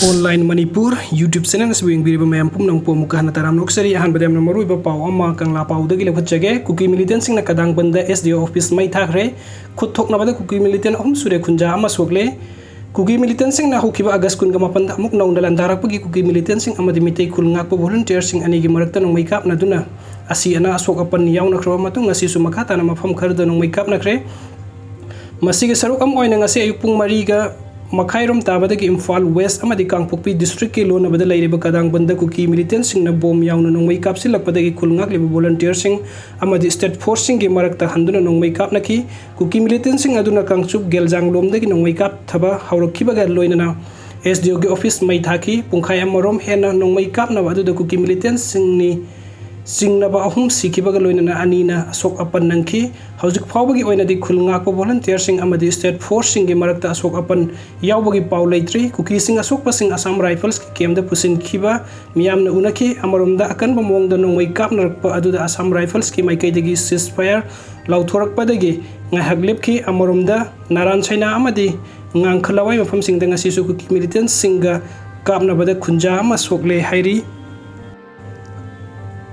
Online Manipur YouTube channel swing biriba mayam pumnang pomuka na taram noksari ahan badam na maruiba paw amma kang la paw dagi laphachage Kuki militant sing na kadang banda SDO office mai thakre khuthok na bada Kuki militant sure khunja ama sokle Kuki militant sing na hukiba August kun gama panda amuk naung dalan darak pagi Kuki militant sing amadi mitay kul ngak po volunteer sing ani gi marakta nong makeup na duna asi ana asok apan yaw na kro matung asi sumakata na mafam kharda nong makeup na kre masige saruk am oina ngasi ayupung mariga Makhairom tabadagi Imphal West amadi Kangpokpi district ki lona bada lairiba kadang banda Kuki militant sing na bom yauna nong may kap silakpadagi kulngak liba volunteer sing amadi state force sing gi marakta handuna nong may kap naki Kuki militant sing aduna kangchup geljang lomdagi nong may kap thaba haurakhibaga loinana SDO gi office mai thaki pungkhai amarom hena nong may kap na aduda Kuki militant sing ni singnaba ahum sikibaga loinana anina asok apan nangki hauzik phawbagi oina di khulngak po volunteer sing amadi state force sing gi marakta asok apan yawbagi paw leitri Kuki sing asok pasing Assam Rifles ki kemda pusin khiba miyamna unaki amaromda akan bamong da nong may kap narakpa aduda Assam Rifles ki maikai dagi ceasefire lauthorak padagi ngahaglep ki amaromda Naran Chaina amadi ngang khalawai mafam sing da ngasi su Kuki militant singa kapna bada khunja ama sokle hairi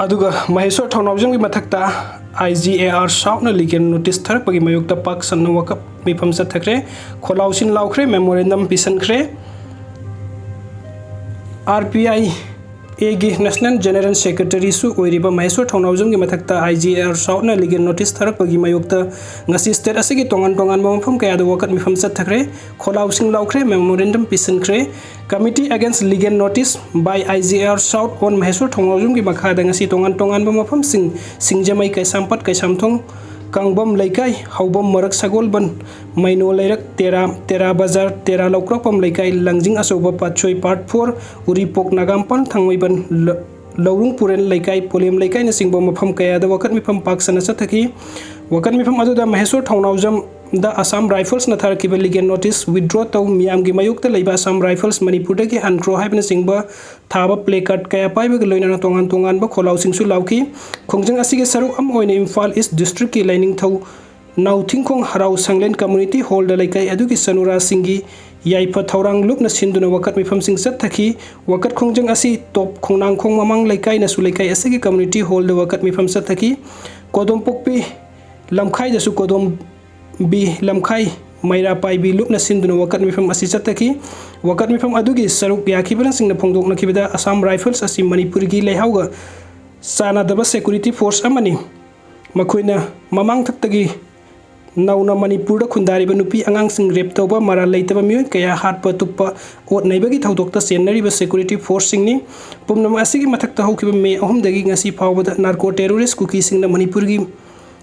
aduga Maheswar Thaunawjam gi mathakta IGAR South na legal notice tharpagi mayokta pak sanna wakap mifam sathakre kholausin laukhre memorandum pisan khre RPI agi National General Secretary su oiriba Maheswar Thaunawjam gi mathakta IGAR South na legal notice tharpagi mayokta ngasi state asigi tongan mafam kaya da wakat mifam sathakre kholausin laukhre memorandum pisan khre Committee Against Legal Notice by IGAR South on Maheswar Thaunawjam gi makhada ngasi tongan mafam singjamai kai sampat kai samthong kangbam laikai haubam marak sagolban maino lairak tera bazar tera laukrakpam laikai langjing asoba patchoi part 4 uripok nagampal thangmoiban lawrung puren laikai polem laikai na singba mafam kaya da wakat mifam paksana sathaki wakat mifam aduda Maheswar Thaunawjam da Assam Rifles na tharkiba legal notice withdraw taw miyam gi mayukta leiba Assam Rifles Manipur dagi hankro haibna singba thaba placard kaya paiba loina tongan ba kholau singsu lauki khongjang asige saru am oine Imphal East district ki lining thaw naw thingkhong harau sanglen community hall da laikai adugi sanura singi yaipa thaurang lupna sinduna wakat mifam sing sat thaki wakat khongjang asi top khongnang khong mamang laikai na su laikai asige community hall da wakat mifam sat thaki kodom pokpi lamkhai da su kodom bi lamkhai maira pai bi lupna sinduna wakat mifam asi chataki wakat mifam adugi saruk yakhiban singna phongdokna khibada Assam Rifles asi Manipur gi leihauga sana daba security force amani makoina mamang thaktagi nauna Manipur da khundari ba nupi angang sing rep toba mara leitaba mioi kaya hatpa tuppa ot naibagi thaudokta senari ba security force singni pumnam asigi mathakta hokiba me ahum dagi ngasi phawbada narco terrorist Kuki singna Manipur gi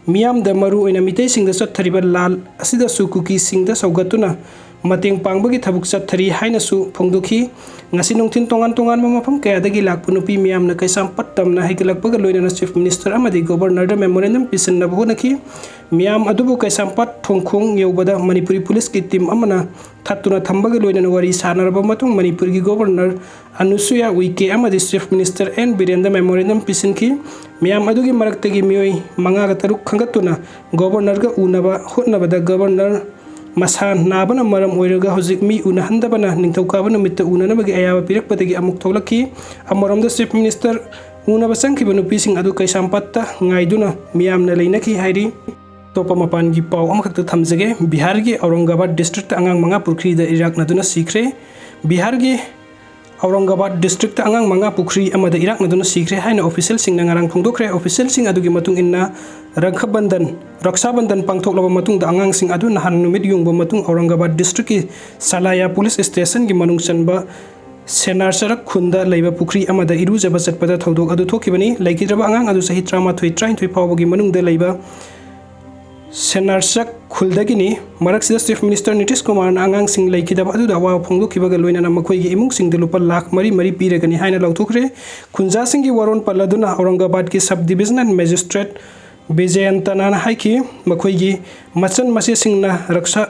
Miyam da maru oina mitay sing da sathariba lal asida su Kuki sing da saugatuna mateng pangbagi thabuk sathari haina su phongdokhi ngasi nongthin tongan mafam kaya dagi lakpu nupi miyam na kaisam pattam na haikalakpaga loina na chief minister amadi governor da memorandum pisan na bhunaki miyam adubu kaisam pat thongkhong yeubada Manipuri police ki team amana thattuna thambaga loina na wari sanarba matung Manipur gi governor Anusuya Uike amadi chief minister N Birendra memorandum pisan ki miyam adugi maraktagi mioi manga ga taruk khangatuna governor ga unaba hotnaba da governor masan nabana maram oiraga hojik mi una handabana ningthauka bana mitta una nabagi ayaba pirakpadagi amuk tholaki amaram da chief minister una basangki banu pising adu kai sampatta ngaiduna miyam na leinaki hairi topa mapan gi paw amakta thamjage Bihar gi Aurangabad district angang manga purkhri da Iraq naduna sikre Bihar gi Aurangabad district angang manga pukri amada Iraq naduna sikre haina official sing na ngarang phongdokre official sing adugi matung inna Raksha Bandhan pangthoklaba matung da angang sing adu nahan numit yungba matung Aurangabad district ki Salaya police station gi manung chanba Senar Sarak khunda leiba pukri amada irujaba chatpada thodok adu thokibani laikidraba angang adu sahi 33 phawbagi manung da leiba Senar Sarak khuldagini maraksida chief minister Nitish Kumar na angang sing laikidaba adu dawa phongdokhibaga loina na makhoi gi imung sing de lupa lakh mari piragani haina lauthokre khunja sing gi waron paladuna Aurangabad ki sub divisional magistrate Bijayantana haiki makhoi gi machan mase singna raksha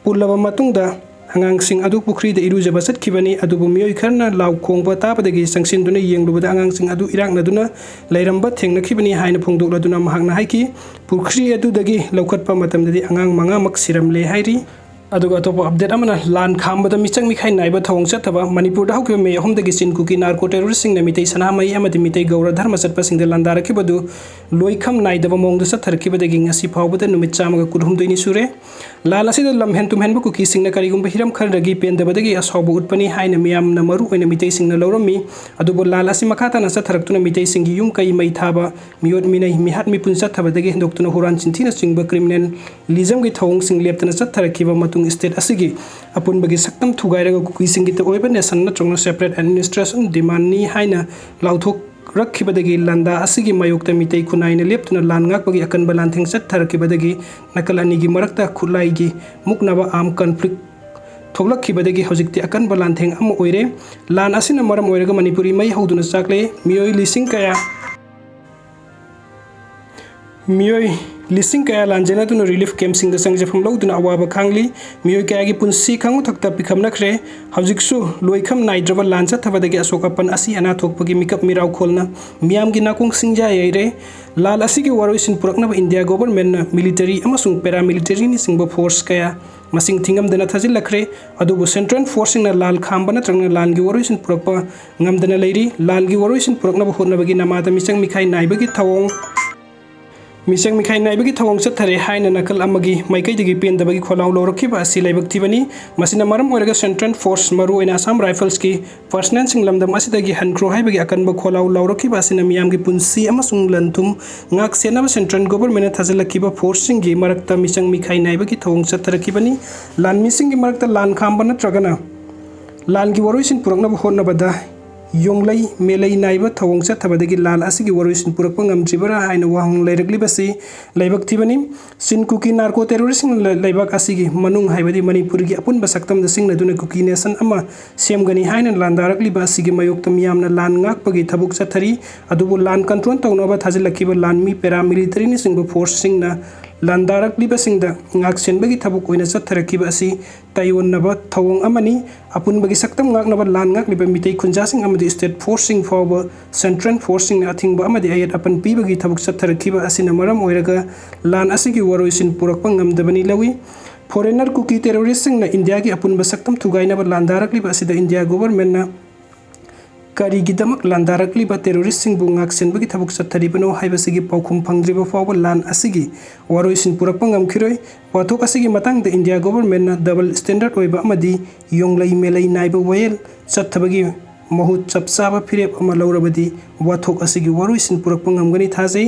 pulaba matungda angang sing adu pukri da irujaba satkibani adu bumioi kharna law khongba tabadagi sangsinduna yenglubada angang sing adu Iraq naduna lairamba thengnakhibani haina phongdokladuna mahakna haiki pukri adu dagi laukhatpa matamdadi angang manga mak siramle hairi अदुगा अतोप update अमना लान खामबदा मिचंग मिखाई नाइबा थवंग चथबा मणिपुर दा हौके मे अहमदगी चिन cookie narco terrorist सिंग मितै सनामई अमदि मितै गौर धर्म चटपा सिंग लांदारकी बदु लोइखम नाइदबा मोंग चथरकी बदगी ngasi फावबदा नुमित चामगा कुरहुमदोइनि सुरे लाल असिदा लमहेन तुमहेन cookie सिंग करिगुम Hiram खरदगी पेंदबदगी असौब उत्पनि हाइन मियाम न मरु ओइन मितै सिंग लौरमी अदुबो लाल असि मखाता न चथरक्तुना मितै सिंग युम कै मै थाबा मियोद मिनै मिहात मिपुन चथबदगी दोक्तुना हुरान चिन्थिना सिंग क्रिमिनल लिजम गी थवंग सिंग लेप्तना चथरकीबा स्टेट असिगी अपुनबगी सक्तम थुगाइरगा कुकी सिंगित ओइबा नेशन नत्रंग सेपरेट एडमिनिस्ट्रेशन डिमांडनी हाइना लाउथोक रखिबदगी लंदा असिगी मयोक्ता मितै खुनाइना लेप्तुना लानगाकबगी अकनबा लानथेंग चथरकीबदगी नकल अनिगी मरक्ता खुलाइगी मुकनबा आम कॉन्फ्लिक्ट थोगलखिबदगी हौजिक्ति अकनबा लानथेंग अम ओइरे लान असिना मरम ओइरगा मणिपुरी मै हौदुना चाकले मियोय लिसिंग कया लांजेना रिलीफ कैंप सिंग संगजफम लौदुना अवाबा खांगली मियोय कया की पुंसी खांगु थक्ता पिखमनखरे हौजिकसु लोइखम नाइद्रबा लांचा थबदगी अशोकपन असि अना थोकपगी मिकप मिराव खोलना मियाम की नाकोंग सिंजा याइरे लाल असि की वरोइसिन पुरकनबा इंडिया गवर्नमेंट मिलिटरी अमसुंग पैरामिलिटरी नि सिंग फोर्स कया मसिंग थिंगमदना थाजिलखरे अदुबु सेंट्रल फोर्सिंग ना लाल खांबा नत्रंग लाल की वरोइसिन पुरकपा ngमदना लेरी लाल की वरोइसिन पुरकनबा होतनबगी नमादा मिचंग मिखाई नाइबगी थवोंग मिचंग मिखाई नाइबगी थवंग चथरे हाइन नकल अमगी माइकैदगी पेंदबगी खोलाव लौरखिबा असि लाइबक्तिबनी मसिना मरम ओइरगा सेंट्रल फोर्स मरु ओइना असम राइफल्स की पर्सनल सिंग लमदम असिदगी हनख्रो हाइबगी अकनबा खोलाव लौरखिबा असिना मियामगी पुंसी अमसुंग लंथुम ngak सेनबा सेंट्रल गवर्नमेंट थाजलखिबा फोर्स सिंगी मरक्ता मिचंग मिखाई नाइबगी थवंग चथरखिबनी लान मिसिंगी मरक्ता लान खांबा नत्रगना लान की वरोइसिन पुरकनबा होतनबदा योंगलई मेलई नाइबा थवंग चथबदगी लाल असिगी वरोइसिन पुरकपा ngamdribara haina wahang leireglibasi laibakthibani sin kuki narco terrorist laibak asigi manung haibadi manipur gi apun basaktam da singna duna kuki nation ama semgani haina landarakliba asigi mayoktam yamna lan ngakpagi thabuk chathari adubu lan control tawnoba thajilakkiba lan mi paramilitary ni singba force singna landarakliba singda ngaksenbagi thabuk oina chatharakiba asi taiwonnaba thawong amani apunbagi saktam ngaknaba lan ngakliba mitei khunjasing amadi state forcing fawba central forcing athingba amadi ayat apan pibagi thabuk chatharakiba asina maram oiraga lan asigi waroisin purakpa ngamdabani lawi foreigner kuki terrorist singna india gi apunba saktam thugainaba landarakliba asida india government na करीगिदमक लांदारकलिबा terrorist सिंह ngaksenbagi thabuk chathariबनो हाइबसिगी पाउखुम फंगद्रिबा फावबा लान असिगी वारोइसिन पुरकपा ngamkhiroi wathok asigi matang da india government na double standard oiba amadi yonglai melai naiba wayel chathabagi mahut chapchaba phirep ama laurabadi wathok asigi waroisin purakpa ngamgani thajai